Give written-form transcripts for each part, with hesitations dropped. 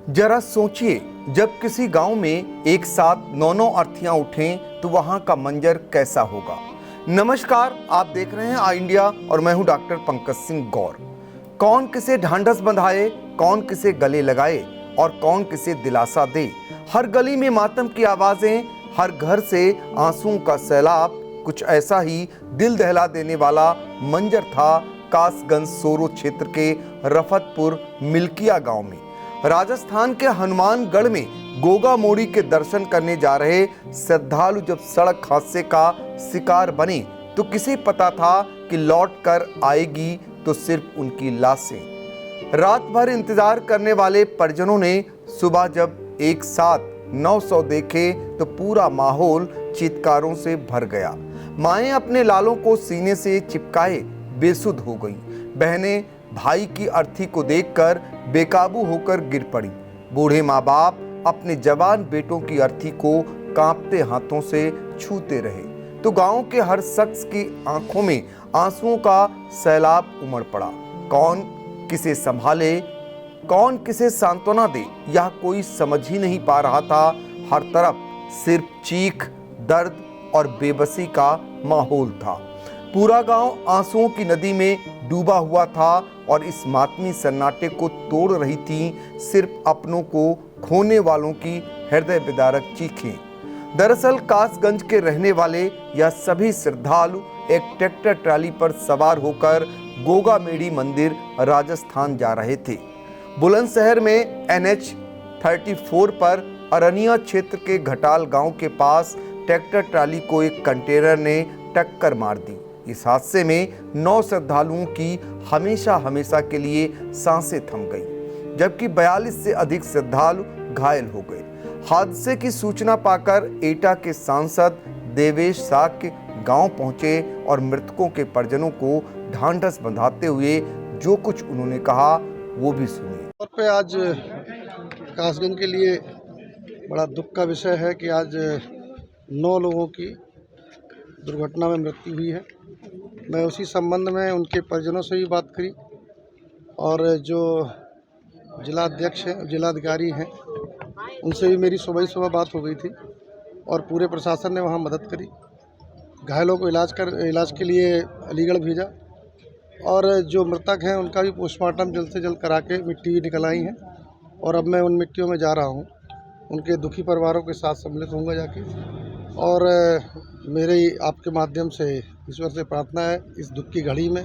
जरा सोचिए, जब किसी गांव में एक साथ 9 अर्थियां उठें तो वहां का मंजर कैसा होगा। नमस्कार, आप देख रहे हैं आई इंडिया और मैं हूं डॉक्टर पंकज सिंह गौर। कौन किसे ढांढस बंधाए, कौन किसे गले लगाए और कौन किसे दिलासा दे। हर गली में मातम की आवाजें, हर घर से आंसुओं का सैलाब। कुछ ऐसा ही दिल दहला देने वाला मंजर था कासगंज सोरो क्षेत्र के रफतपुर मिल्किया गांव में। राजस्थान के हनुमानगढ़ में गोगा मोड़ी के दर्शन करने जा रहे श्रद्धालु जब सड़क हादसे का शिकार बने तो किसे पता था कि लौट कर आएगी तो सिर्फ उनकी लाशें। रात भर इंतजार करने वाले परिजनों ने सुबह जब एक साथ 900 देखे तो पूरा माहौल चीत्कारों से भर गया। माएं अपने लालों को सीने से चिपकाए बेसुध हो गईं। बहनें भाई की अर्थी को देखकर बेकाबू होकर गिर पड़ी। बूढ़े माँ बाप अपने जवान बेटों की अर्थी को कांपते हाथों से छूते रहे तो गांव के हर शख्स की आंखों में आंसुओं का सैलाब उमड़ पड़ा। कौन किसे संभाले, कौन किसे सांत्वना दे, यह कोई समझ ही नहीं पा रहा था। हर तरफ सिर्फ चीख, दर्द और बेबसी का माहौल था। पूरा गांव आंसुओं की नदी में डूबा हुआ था और इस मातमी सन्नाटे को तोड़ रही थी सिर्फ अपनों को खोने वालों की हृदय विदारक चीखें। दरअसल कासगंज के रहने वाले यह सभी श्रद्धालु एक ट्रैक्टर ट्राली पर सवार होकर गोगा मेड़ी मंदिर राजस्थान जा रहे थे। बुलंदशहर में NH 34 पर अरनिया क्षेत्र के घटाल गांव के पास ट्रैक्टर ट्राली को एक कंटेनर ने टक्कर मार दी। इस हादसे में 9 श्रद्धालुओं की हमेशा हमेशा के लिए सांसें थम गईं, जबकि 42 से अधिक श्रद्धालु घायल हो गए। हादसे की सूचना पाकर एटा के सांसद देवेश साक्य गांव पहुंचे और मृतकों के परिजनों को ढांढस बंधाते हुए जो कुछ उन्होंने कहा वो भी सुनिए। और पे आज कासगंज के लिए बड़ा दुख का विषय है कि आज 9 लोगों की दुर्घटना में मृत्यु हुई है। मैं उसी संबंध में उनके परिजनों से भी बात करी और जो जिलाध्यक्ष हैं, जिलाधिकारी हैं, उनसे भी मेरी सुबह बात हो गई थी और पूरे प्रशासन ने वहां मदद करी। घायलों को इलाज के लिए अलीगढ़ भेजा और जो मृतक हैं उनका भी पोस्टमार्टम जल्द से जल्द करा के मिट्टी भी निकल आई है और अब मैं उन मिट्टियों में जा रहा हूँ। उनके दुखी परिवारों के साथ सम्मिलित होऊंगा जाके और मेरे आपके माध्यम से ईश्वर से प्रार्थना है इस दुख की घड़ी में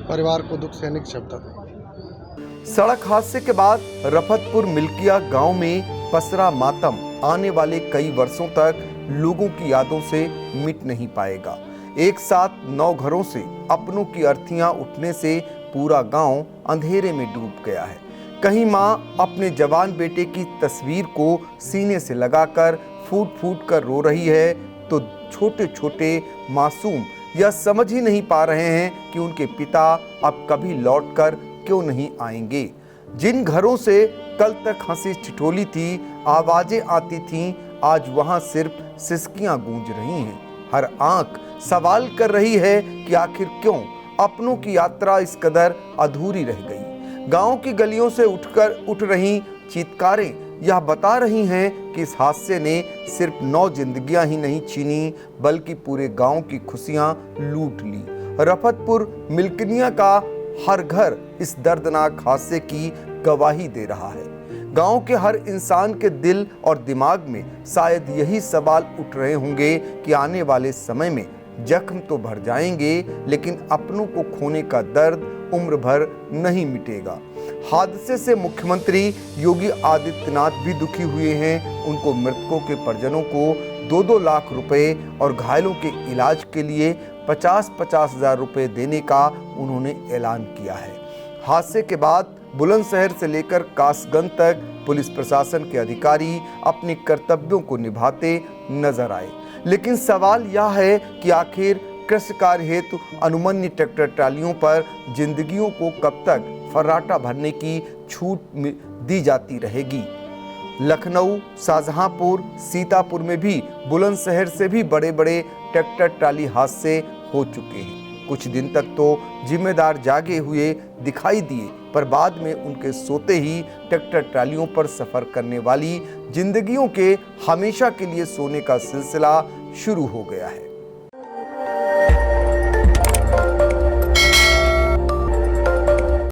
परिवार को दुख सहने की क्षमता दें। सड़क हादसे के बाद रफतपुर मिल्किया गांव में पसरा मातम आने वाले कई वर्षों तक लोगों की यादों से मिट नहीं पाएगा। एक साथ 9 घरों से अपनों की अर्थियां उठने से पूरा गांव अंधेरे में डूब गया है। कहीं मां अपने जवान बेटे की तस्वीर को सीने से लगाकर फूट फूट कर रो रही है तो छोटे छोटे मासूम यह समझ ही नहीं पा रहे हैं कि उनके पिता अब कभी लौटकर क्यों नहीं आएंगे। जिन घरों से कल तक हंसी ठिठोली थी, आवाजें आती थीं, आज वहां सिर्फ सिसकियां गूंज रही हैं। हर आंख सवाल कर रही है कि आखिर क्यों अपनों की यात्रा इस कदर अधूरी रह गई। गांव की गलियों से उठ रही चीत्कारें यह बता रही हैं कि इस हादसे ने सिर्फ 9 जिंदगियां ही नहीं छीनी बल्कि पूरे गांव की खुशियां लूट ली। रफतपुर मिल्किया का हर घर इस दर्दनाक हादसे की गवाही दे रहा है। गांव के हर इंसान के दिल और दिमाग में शायद यही सवाल उठ रहे होंगे कि आने वाले समय में जख्म तो भर जाएंगे, लेकिन अपनों को खोने का दर्द उम्र भर नहीं मिटेगा। हादसे से मुख्यमंत्री योगी आदित्यनाथ भी दुखी हुए हैं। उनको मृतकों के परिजनों को 2-2 लाख रुपए और घायलों के इलाज के लिए 50-50 हजार रुपए देने का उन्होंने ऐलान किया है। हादसे के बाद बुलंदशहर से लेकर कासगंज तक पुलिस प्रशासन के अधिकारी अपने कर्तव्यों को निभाते नजर आए, लेकिन सवाल यह है कि आखिर कृषि कार्य हेतु अनुमन्य ट्रैक्टर ट्रालियों पर जिंदगियों को कब तक फर्राटा भरने की छूट दी जाती रहेगी। लखनऊ, शाहजहांपुर, सीतापुर में भी बुलंदशहर से भी बड़े बड़े ट्रैक्टर ट्राली हादसे हो चुके हैं। कुछ दिन तक तो जिम्मेदार जागे हुए दिखाई दिए, पर बाद में उनके सोते ही ट्रैक्टर ट्रालियों पर सफर करने वाली जिंदगियों के हमेशा के लिए सोने का सिलसिला शुरू हो गया है।